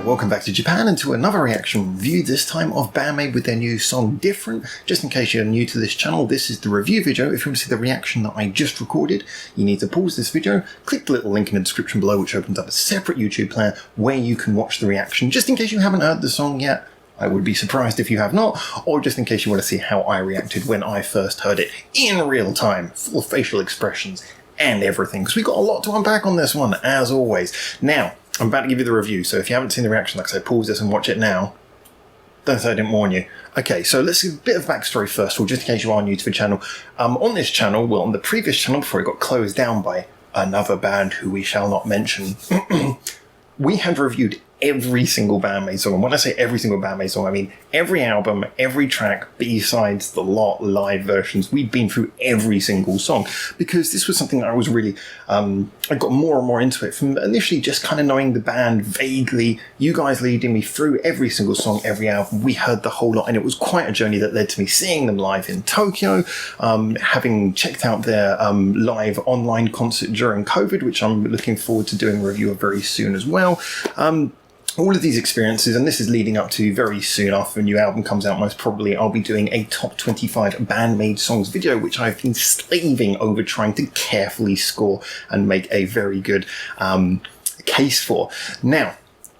welcome back to Japan and to another reaction review, this time of BAND-MAID with their new song Different. Just in case you're new to this channel, this is the review video. If you want to see the reaction that I just recorded, you need to pause this video, click the little link in the description below which opens up a separate YouTube player where you can watch the reaction. Just in case you haven't heard the song yet, I would be surprised if you have not, or just in case you want to see how I reacted when I first heard it in real time, full facial expressions and everything, because we've got a lot to unpack on this one, as always. Now, I'm about to give you the review, so if you haven't seen the reaction, like I say, pause this and watch it now. Don't say I didn't warn you. Okay, so let's give a bit of backstory first of all, just in case you are new to the channel. On this channel, well, on the previous channel before it got closed down by another band who we shall not mention, we had reviewed every single BAND-MAID song. And when I say every single BAND-MAID song, I mean every album, every track, B-sides, the lot, live versions. We'd been through every single song because this was something that I was really, I got more and more into it from initially just kind of knowing the band vaguely, you guys leading me through every single song, every album. We heard the whole lot, and it was quite a journey that led to me seeing them live in Tokyo, having checked out their live online concert during COVID, which I'm looking forward to doing a review of very soon as well. All of these experiences, and this is leading up to very soon after a new album comes out, most probably I'll be doing a top 25 BAND-MAID songs video, which I've been slaving over trying to carefully score and make a very good case for. Now,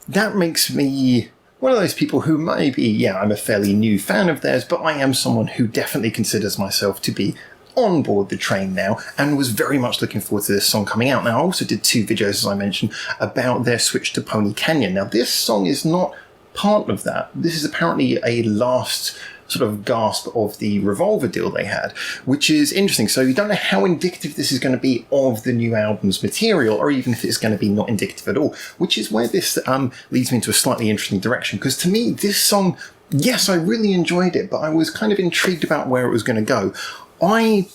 that makes me one of those people who maybe, yeah, I'm a fairly new fan of theirs, but I am someone who definitely considers myself to be on board the train now and was very much looking forward to this song coming out. Now, I also did 2 videos, as I mentioned, about their switch to Pony Canyon. Now, this song is not part of that. This is apparently a last sort of gasp of the Revolver deal they had, which is interesting. So you don't know how indicative this is going to be of the new album's material, or even if it's going to be not indicative at all, which is where this leads me into a slightly interesting direction. Because to me, this song, yes, I really enjoyed it, but I was kind of intrigued about where it was going to go. I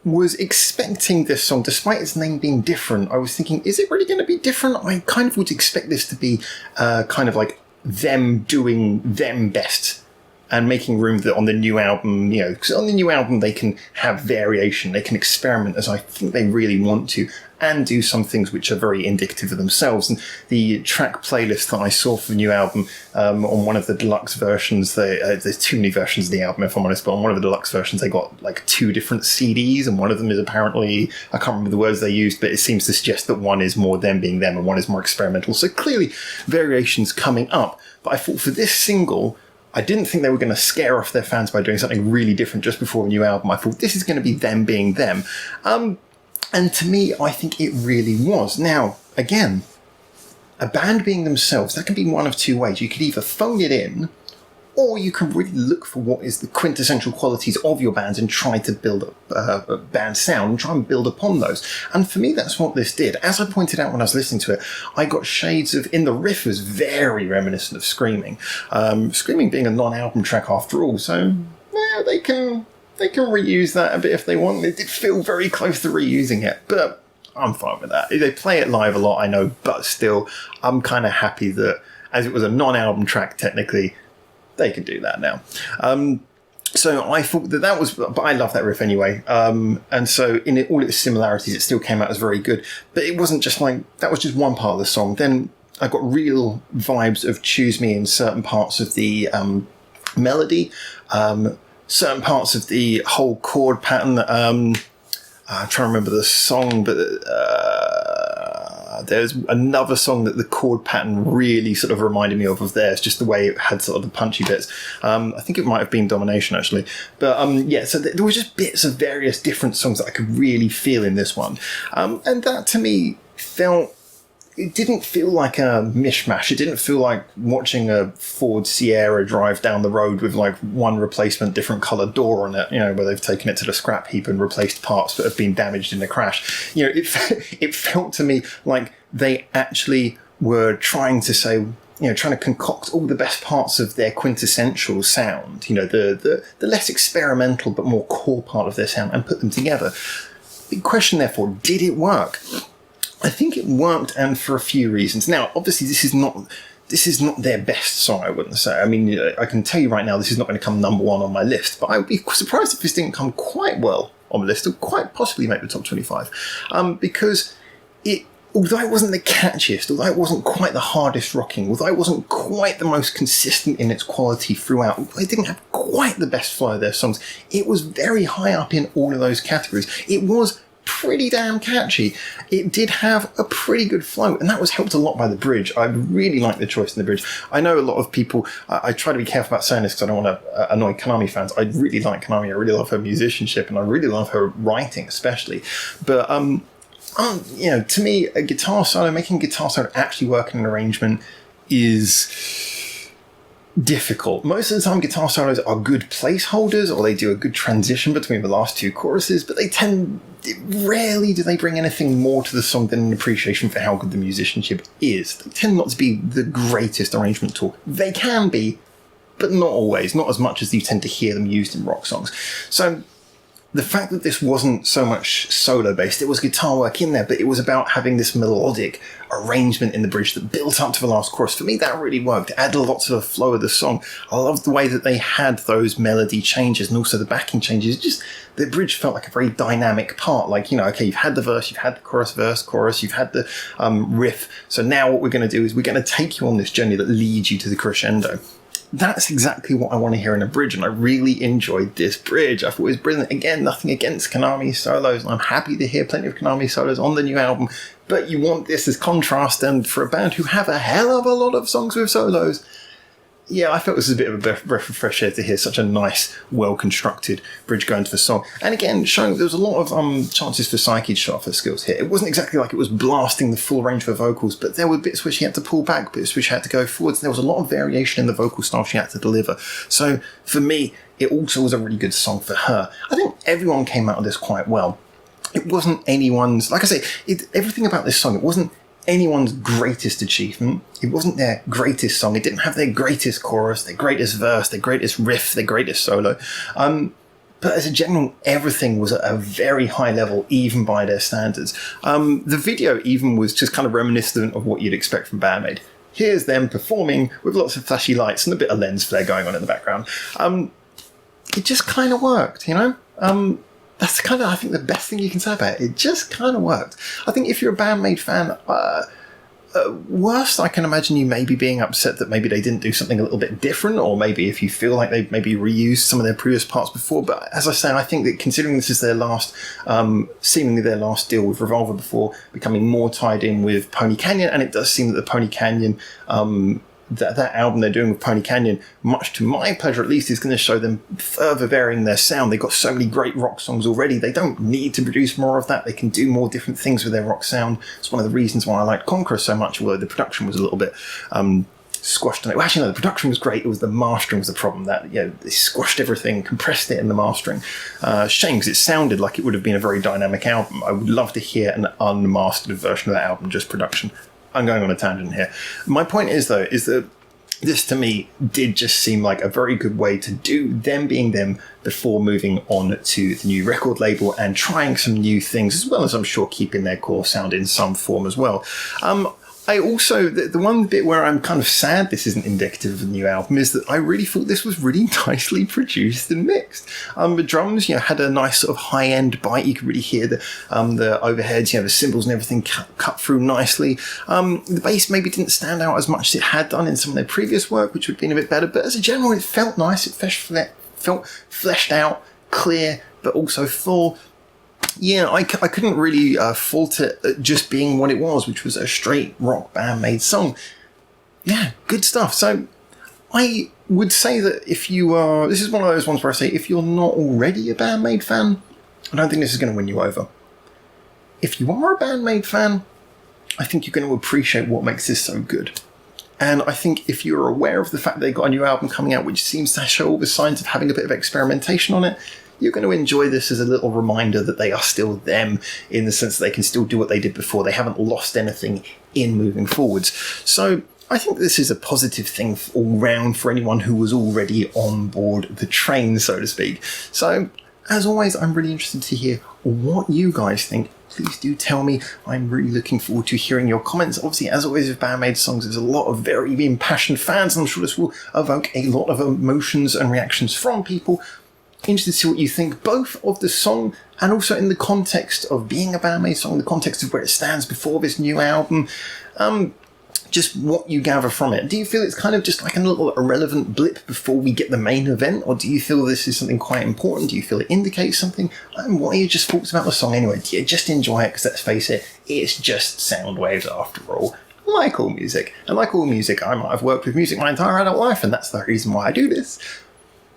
was expecting this song, despite its name being different, I was thinking, is it really going to be different? I kind of would expect this to be kind of like them doing them best and making room that on the new album, you know, because on the new album they can have variation, they can experiment as I think they really want to, and do some things which are very indicative of themselves. And the track playlist that I saw for the new album, on one of the deluxe versions, there's too many versions of the album if I'm honest, but on one of the deluxe versions they got like 2 different CDs, and one of them is apparently, I can't remember the words they used, but it seems to suggest that one is more them being them and one is more experimental. So clearly variations coming up. But I thought for this single, I didn't think they were going to scare off their fans by doing something really different just before the new album. I thought this is going to be them being them. And to me, I think it really was. Now, again, a band being themselves, that can be one of 2 ways. You could either phone it in, or you can really look for what is the quintessential qualities of your bands and try to build a band sound and try and build upon those. And for me, that's what this did. As I pointed out when I was listening to it, I got shades of, in the riff was very reminiscent of Screaming. Screaming being a non-album track after all, so yeah, they can reuse that a bit if they want. It did feel very close to reusing it, but I'm fine with that. They play it live a lot, I know, but still, I'm kind of happy that, as it was a non-album track technically, they can do that now. So I thought that was, but I love that riff anyway. And so in all its similarities, it still came out as very good. But it wasn't just like, that was just one part of the song. Then I got real vibes of Choose Me in certain parts of the melody, certain parts of the whole chord pattern. I'm trying to remember the song, but there's another song that the chord pattern really sort of reminded me of theirs, just the way it had sort of the punchy bits. I think it might have been Domination actually. But yeah, so there were just bits of various different songs that I could really feel in this one. And that to me felt, it didn't feel like a mishmash. It didn't feel like watching a Ford Sierra drive down the road with like one replacement different coloured door on it, you know, where they've taken it to the scrap heap and replaced parts that have been damaged in the crash. You know, it felt to me like they actually were trying to say, you know, trying to concoct all the best parts of their quintessential sound, you know, the less experimental but more core part of their sound, and put them together. Big question therefore, did it work? I think it worked, and for a few reasons. Now, obviously, this is not their best song, I wouldn't say. I mean, I can tell you right now, this is not going to come #1 on my list, but I would be surprised if this didn't come quite well on the list, or quite possibly make the top 25, because it although it wasn't the catchiest, although it wasn't quite the hardest rocking, although it wasn't quite the most consistent in its quality throughout, it didn't have quite the best flow of their songs, it was very high up in all of those categories. It was pretty damn catchy. It did have a pretty good flow, and that was helped a lot by the bridge. I really like the choice in the bridge. I know a lot of people, I try to be careful about saying this because I don't want to annoy Konami fans. I really like Konami, I really love her musicianship, and I really love her writing especially. But you know, to me, a guitar solo, making a guitar solo actually work in an arrangement is difficult. Most of the time, guitar solos are good placeholders, or they do a good transition between the last two choruses, but rarely do they bring anything more to the song than an appreciation for how good the musicianship is. They tend not to be the greatest arrangement tool. They can be, but not always, not as much as you tend to hear them used in rock songs. So the fact that this wasn't so much solo-based, it was guitar work in there, but it was about having this melodic arrangement in the bridge that built up to the last chorus. For me, that really worked. It added a lot to the flow of the song. I loved the way that they had those melody changes and also the backing changes. Just the bridge felt like a very dynamic part. Like, you know, okay, you've had the verse, you've had the chorus, verse, chorus, you've had the riff. So now what we're going to do is we're going to take you on this journey that leads you to the crescendo. That's exactly what I want to hear in a bridge, and I really enjoyed this bridge. I thought it was brilliant. Again, nothing against Konami solos, and I'm happy to hear plenty of Konami solos on the new album, but you want this as contrast, and for a band who have a hell of a lot of songs with solos, yeah, I felt this was a bit of a breath of fresh air to hear such a nice, well-constructed bridge going to the song. And again, showing there was a lot of chances for Psyche to show off her skills here. It wasn't exactly like it was blasting the full range of her vocals, but there were bits where she had to pull back, bits where she had to go forwards. There was a lot of variation in the vocal style she had to deliver. So, for me, it also was a really good song for her. I think everyone came out of this quite well. It wasn't anyone's... Like I say, everything about this song, it wasn't anyone's greatest achievement. It wasn't their greatest song. It didn't have their greatest chorus, their greatest verse, their greatest riff, their greatest solo. But as a general, everything was at a very high level, even by their standards. The video even was just kind of reminiscent of what you'd expect from BAND-MAID. Here's them performing with lots of flashy lights and a bit of lens flare going on in the background. It just kind of worked, you know? That's kind of, I think, the best thing you can say about it. It just kind of worked. I think if you're a BAND-MAID fan, worst, I can imagine you maybe being upset that maybe they didn't do something a little bit different, or maybe if you feel like they've maybe reused some of their previous parts before. But as I say, I think that considering this is their last, seemingly their last deal with Revolver before becoming more tied in with Pony Canyon, and it does seem that the Pony Canyon... that album they're doing with Pony Canyon, much to my pleasure at least, is going to show them further varying their sound. They've got so many great rock songs already. They don't need to produce more of that. They can do more different things with their rock sound. It's one of the reasons why I liked Conqueror so much, although the production was a little bit squashed on it. Well, actually, no, the production was great. It was the mastering was the problem. That, you know, they squashed everything, compressed it in the mastering. Shame, because it sounded like it would have been a very dynamic album. I would love to hear an unmastered version of that album, just production. I'm going on a tangent here. My point is, though, is that this to me did just seem like a very good way to do them being them before moving on to the new record label and trying some new things, as well as I'm sure keeping their core sound in some form as well. I also, the one bit where I'm kind of sad this isn't indicative of a new album is that I really thought this was really nicely produced and mixed. The drums, you know, had a nice sort of high-end bite. You could really hear the overheads, you know, the cymbals and everything cut through nicely. The bass maybe didn't stand out as much as it had done in some of their previous work, which would have been a bit better, but as a general, it felt nice. It felt fleshed out, clear, but also full. Yeah, I couldn't really fault it at just being what it was, which was a straight rock BAND-MAID song. Yeah, good stuff. So I would say that if you are... This is one of those ones where I say if you're not already a BAND-MAID fan, I don't think this is going to win you over. If you are a BAND-MAID fan, I think you're going to appreciate what makes this so good. And I think if you're aware of the fact they got a new album coming out, which seems to show all the signs of having a bit of experimentation on it, you're going to enjoy this as a little reminder that they are still them, in the sense that they can still do what they did before. They haven't lost anything in moving forwards. So I think this is a positive thing all round for anyone who was already on board the train, so to speak. So, as always, I'm really interested to hear what you guys think. Please do tell me. I'm really looking forward to hearing your comments. Obviously, as always with BAND-MAID songs, there's a lot of very impassioned fans, and I'm sure this will evoke a lot of emotions and reactions from people. Interested to see what you think, both of the song and also in the context of being a BAND-MAID song, the context of where it stands before this new album, just what you gather from it. Do you feel it's kind of just like a little irrelevant blip before we get the main event, or do you feel this is something quite important? Do you feel it indicates something? And what are your just thoughts about the song anyway? Do you just enjoy it? Because let's face it, it's just sound waves after all. Like all music. And like all music, I might have worked with music my entire adult life, and that's the reason why I do this.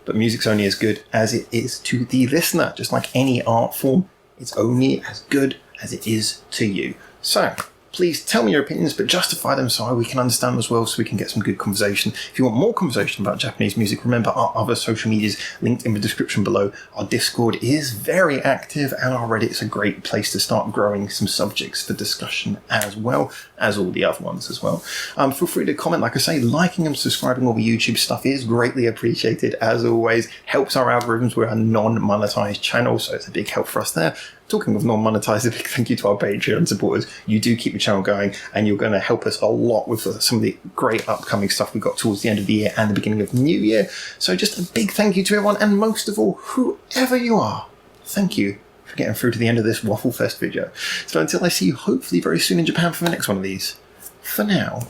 But music's only as good as it is to the listener. Just like any art form, it's only as good as it is to you. So, please tell me your opinions, but justify them so we can understand them as well, so we can get some good conversation. If you want more conversation about Japanese music, remember our other social medias linked in the description below. Our Discord is very active, and our Reddit is a great place to start growing some subjects for discussion as well as all the other ones as well. Feel free to comment. Like I say, liking and subscribing all the YouTube stuff is greatly appreciated, as always. Helps our algorithms. We're a non-monetized channel, so it's a big help for us there. Talking of non-monetized, a big thank you to our Patreon supporters. You do keep the channel going, and you're going to help us a lot with some of the great upcoming stuff we got towards the end of the year and the beginning of the new year. So just a big thank you to everyone, and most of all, whoever you are, thank you for getting through to the end of this Waffle Fest video. So until I see you hopefully very soon in Japan for the next one of these, for now,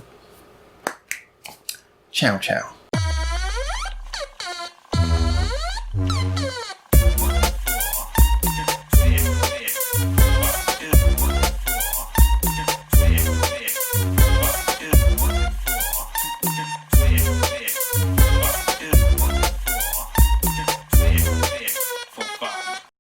ciao ciao.